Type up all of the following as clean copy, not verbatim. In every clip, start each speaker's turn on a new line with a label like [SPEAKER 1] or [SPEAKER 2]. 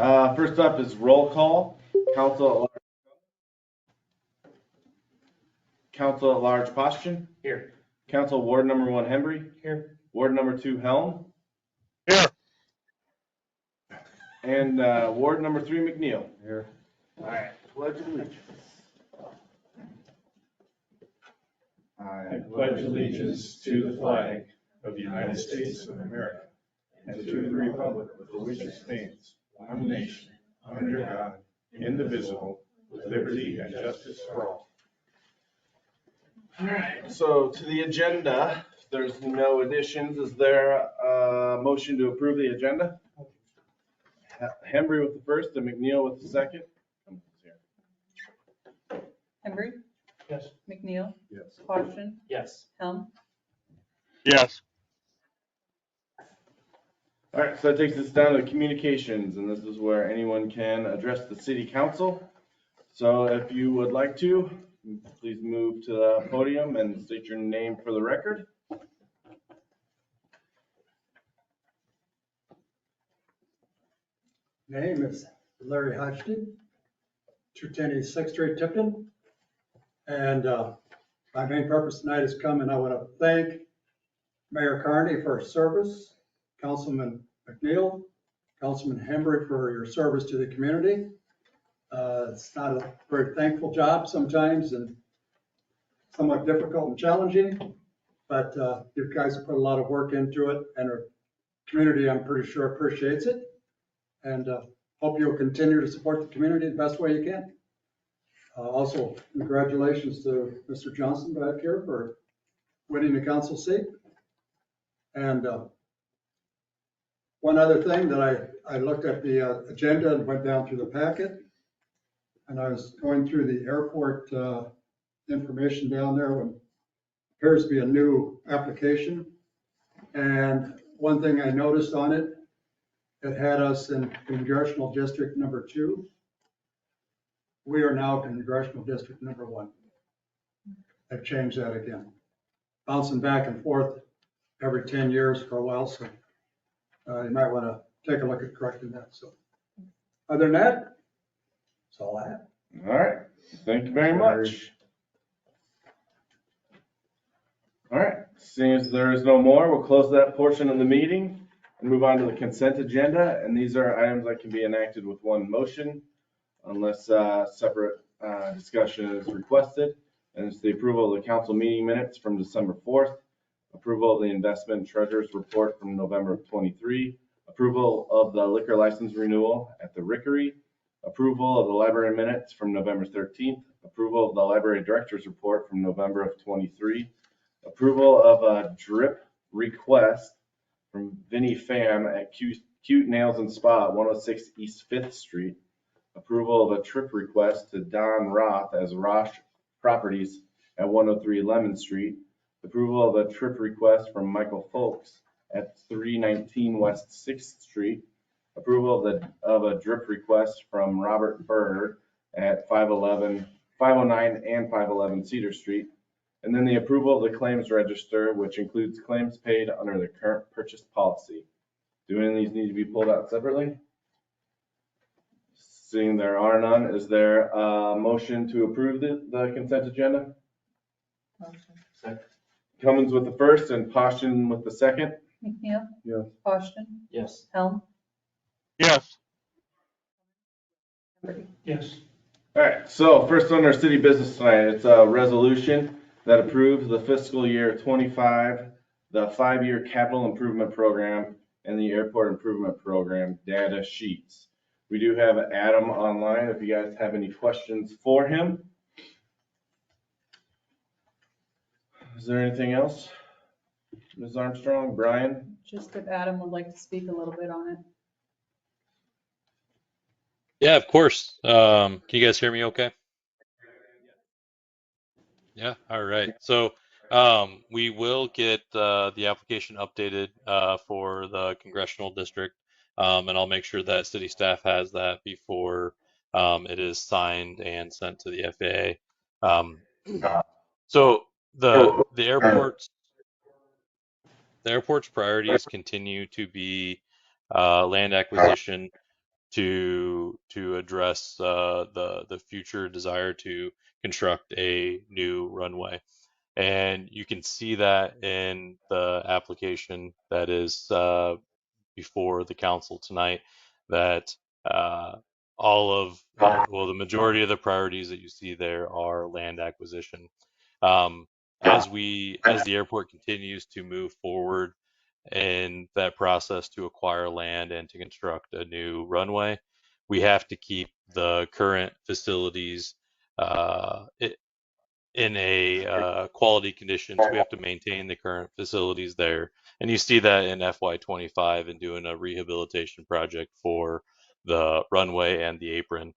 [SPEAKER 1] First up is roll call. Council at Large Poston.
[SPEAKER 2] Here.
[SPEAKER 1] Council Ward number 1 Hembry.
[SPEAKER 2] Here.
[SPEAKER 1] Ward number 2 Helm.
[SPEAKER 3] Here.
[SPEAKER 1] And Ward number 3 McNeil.
[SPEAKER 2] Here.
[SPEAKER 1] All right, pledge allegiance.
[SPEAKER 3] I pledge allegiance to the flag of the United States of America and to the republic for which it stands, one nation, under God, indivisible, with liberty and justice for all.
[SPEAKER 1] All right, so to the agenda, if there's no additions, is there a motion to approve the agenda? Hembry with the first and McNeil with the second.
[SPEAKER 4] Hembry,
[SPEAKER 2] Yes.
[SPEAKER 4] McNeil,
[SPEAKER 3] Yes.
[SPEAKER 4] Poston,
[SPEAKER 2] Yes.
[SPEAKER 4] Helm.
[SPEAKER 3] Yes.
[SPEAKER 1] All right, so that takes us down to communications, and this is where anyone can address the city council. So if you would like to, please move to the podium and state your name for the record.
[SPEAKER 5] Name is Larry Hodgson, 210 East 6th Street, Tipton. And my main purpose tonight is come and I want to thank Mayor Carney for his service, Councilman McNeil, Councilman Hembry for your service to the community. It's not a very thankful job sometimes and somewhat difficult and challenging, but you guys have put a lot of work into it and our community, I'm pretty sure, appreciates it. And hope you'll continue to support the community the best way you can. Also, congratulations to Mr. Johnson back here for winning the council seat. And one other thing that I looked at the agenda and went down through the packet, and I was going through the airport information down there, and appears to be a new application. And one thing I noticed on it, it had us in congressional district number 2. We are now congressional district number 1. I've changed that again. Bouncing back and forth every 10 years for a while, so you might want to take a look at correcting that. So other than that, that's all I have.
[SPEAKER 1] All right, thank you very much. All right, seeing as there is no more, we'll close that portion of the meeting and move on to the consent agenda. And these are items that can be enacted with one motion unless separate discussion is requested. And it's the approval of the council meeting minutes from December 4th, approval of the investment treasurer's report from November of 23, approval of the liquor license renewal at the Rickery, approval of the library minutes from November 13th, approval of the library director's report from November of 23, approval of a drip request from Vinnie Pham at Cute Nails and Spa at 106 East 5th Street, approval of a trip request to Don Roth as Rosh Properties at 103 Lemon Street, approval of a trip request from Michael Folks at 319 West 6th Street, approval of a drip request from Robert Berger at 509 and 511 Cedar Street, and then the approval of the claims register, which includes claims paid under the current purchase policy. Do any of these need to be pulled out separately? Seeing there are none, is there a motion to approve the consent agenda?
[SPEAKER 4] Motion.
[SPEAKER 2] Second.
[SPEAKER 1] Cummins with the first and Poston with the second.
[SPEAKER 4] McNeil.
[SPEAKER 1] Yes.
[SPEAKER 4] Poston,
[SPEAKER 2] Yes.
[SPEAKER 4] Helm.
[SPEAKER 3] Yes.
[SPEAKER 4] Hembry.
[SPEAKER 2] Yes.
[SPEAKER 1] All right, so first on our city business tonight, it's a resolution that approves the fiscal year 25, the 5-year capital improvement program and the airport improvement program data sheets. We do have Adam online if you guys have any questions for him. Is there anything else? Ms. Armstrong, Brian?
[SPEAKER 4] Just if Adam would like to speak a little bit on it.
[SPEAKER 6] Yeah, of course. Can you guys hear me okay? Yeah, all right. So we will get the application updated for the congressional district, and I'll make sure that city staff has that before it is signed and sent to the FAA. So the airport's priorities continue to be land acquisition, to address the future desire to construct a new runway. And you can see that in the application that is before the council tonight, that all of, well, the majority of the priorities that you see there are land acquisition. As the airport continues to move forward in that process to acquire land and to construct a new runway, we have to keep the current facilities in a quality conditions. We have to maintain the current facilities there. And you see that in FY25 and doing a rehabilitation project for the runway and the apron.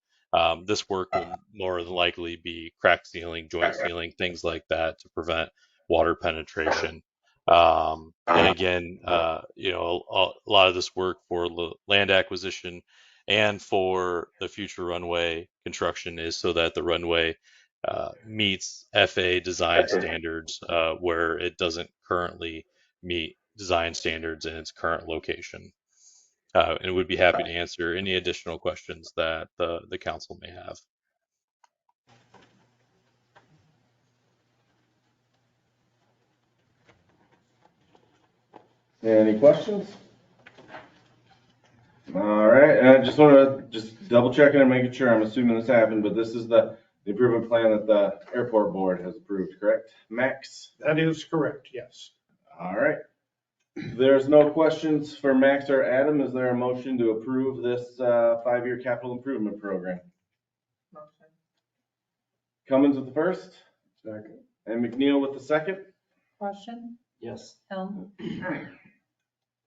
[SPEAKER 6] This work will more than likely be crack sealing, joint sealing, things like that to prevent water penetration. And again, a lot of this work for land acquisition and for the future runway construction is so that the runway meets FAA design standards where it doesn't currently meet design standards in its current location. And would be happy to answer any additional questions that the council may have.
[SPEAKER 1] Any questions? All right, and I just want to double checking and making sure, I'm assuming this happened, but this is the improvement plan that the airport board has approved, correct? Max?
[SPEAKER 3] That is correct, yes.
[SPEAKER 1] All right. There's no questions for Max or Adam. Is there a motion to approve this 5-year capital improvement program?
[SPEAKER 4] Motion.
[SPEAKER 1] Cummins with the first,
[SPEAKER 5] Second.
[SPEAKER 1] and McNeil with the second.
[SPEAKER 4] Question?
[SPEAKER 5] Yes.
[SPEAKER 4] Helm?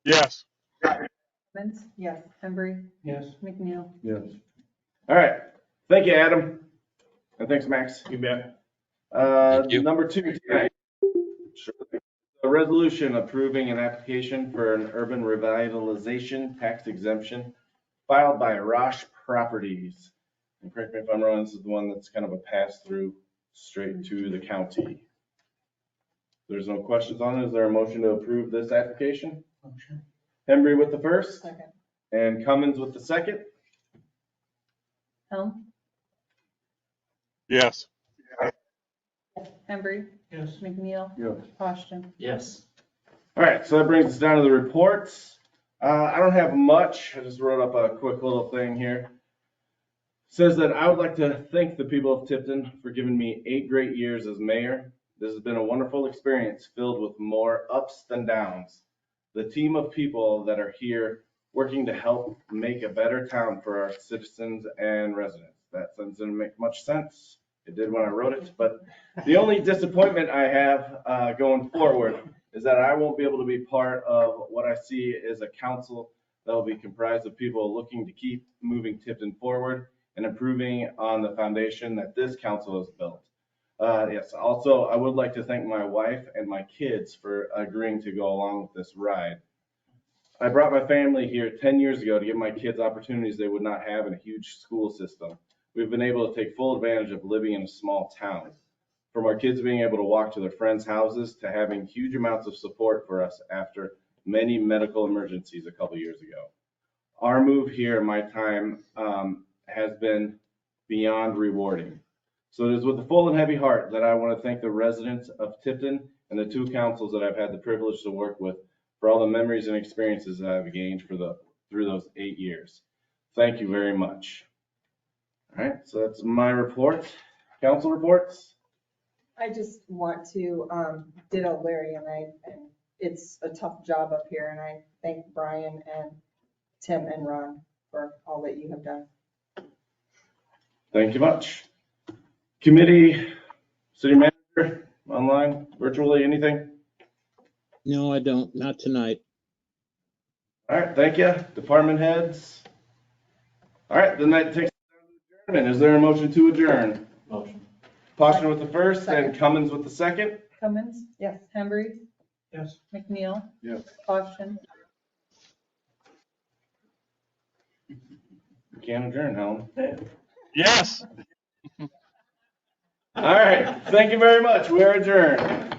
[SPEAKER 3] Yes.
[SPEAKER 4] Cummins? Yes. Embry?
[SPEAKER 3] Yes.
[SPEAKER 4] McNeil?
[SPEAKER 5] Yes.
[SPEAKER 1] All right. Thank you, Adam. And thanks, Max.
[SPEAKER 3] You bet.
[SPEAKER 6] Thank you.
[SPEAKER 1] Number 2 tonight. A resolution approving an application for an urban revitalization tax exemption filed by Rosh Properties. And correct me if I'm wrong, this is the one that's kind of a pass-through straight to the county. There's no questions on it. Is there a motion to approve this application?
[SPEAKER 3] Motion.
[SPEAKER 1] Embry with the first
[SPEAKER 4] Second.
[SPEAKER 1] and Cummins with the second.
[SPEAKER 4] Helm?
[SPEAKER 3] Yes.
[SPEAKER 4] Embry?
[SPEAKER 3] Yes.
[SPEAKER 4] McNeil?
[SPEAKER 5] Yes.
[SPEAKER 4] Washington?
[SPEAKER 5] Yes.
[SPEAKER 1] All right, so that brings us down to the reports. I don't have much. I just wrote up a quick little thing here. Says that I would like to thank the people of Tipton for giving me 8 great years as mayor. This has been a wonderful experience filled with more ups than downs. The team of people that are here working to help make a better town for our citizens and residents. That sentence didn't make much sense. It did when I wrote it, but the only disappointment I have going forward is that I won't be able to be part of what I see as a council that will be comprised of people looking to keep moving Tipton forward and improving on the foundation that this council has built. Yes, also, I would like to thank my wife and my kids for agreeing to go along with this ride. I brought my family here 10 years ago to give my kids opportunities they would not have in a huge school system. We've been able to take full advantage of living in a small town. From our kids being able to walk to their friends' houses to having huge amounts of support for us after many medical emergencies a couple years ago. Our move here in my time has been beyond rewarding. So it is with a full and heavy heart that I want to thank the residents of Tipton and the 2 councils that I've had the privilege to work with for all the memories and experiences that I've gained through those 8 years. Thank you very much. All right, so that's my report. Council reports?
[SPEAKER 2] I just want to ditto Larry, and it's a tough job up here, and I thank Brian and Tim and Ron for all that you have done.
[SPEAKER 1] Thank you much. Committee, city manager, online, virtually, anything?
[SPEAKER 7] No, I don't. Not tonight.
[SPEAKER 1] All right, thank you. Department heads? All right, then that takes us down to adjournment. Is there a motion to adjourn?
[SPEAKER 5] Motion.
[SPEAKER 1] Poshner with the first and
[SPEAKER 2] Second.
[SPEAKER 1] Cummins with the second.
[SPEAKER 4] Cummins?
[SPEAKER 2] Yes.
[SPEAKER 4] Embry?
[SPEAKER 3] Yes.
[SPEAKER 4] McNeil?
[SPEAKER 5] Yes.
[SPEAKER 4] Washington?
[SPEAKER 1] You can't adjourn, Helen.
[SPEAKER 3] Yes.
[SPEAKER 1] All right, thank you very much. We are adjourned.